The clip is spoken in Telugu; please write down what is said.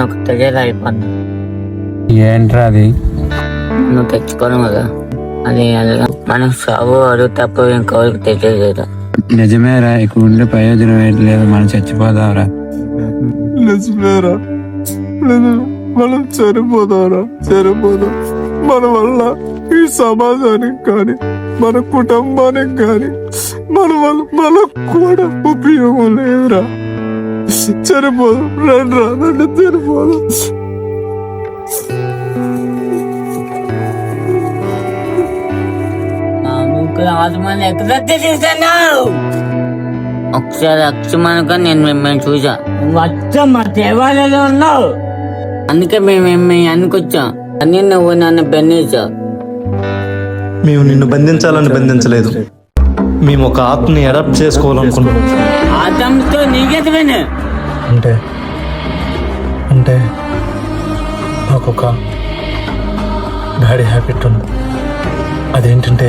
నాకు తెలియదు అయిపోయింది. ఏంట్రా అది? నువ్వు తెచ్చుకోను కదా అది మనకు సాగు అడుగు తప్ప ఇంకెవరికి తెలియదు కదా. నిజమేరా, ఇక్కడ ఉండే ప్రయోజనం ఏంటి లేదు, మనం చచ్చిపోదాంరా. నిజమేరా, మనం చనిపోదాం. మన వల్ల ఈ సమాజానికి కానీ మన కుటుంబానికి కానీ మన వల్ల మనకు కూడా ఉపయోగం లేదురా. చనిపోదాం, రండి చనిపోదాం. ఒకసారి అక్షమనుక నేను మిమ్మల్ని చూసా. వచ్చా మా దేవాలయంలో ఉన్నావు, అందుకే మేము అనుకొచ్చాం. అని నువ్వు నన్ను బెన్నించా. మేము నిన్ను బంధించలేదు. మేము ఒక ఆత్మని అడాప్ట్ చేసుకోవాలనుకున్నాం. ఆతంతో నీకెందుకని అంటే నాకు ఒక బ్యాడ్ హ్యాబిట్ ఉంది. అదేంటంటే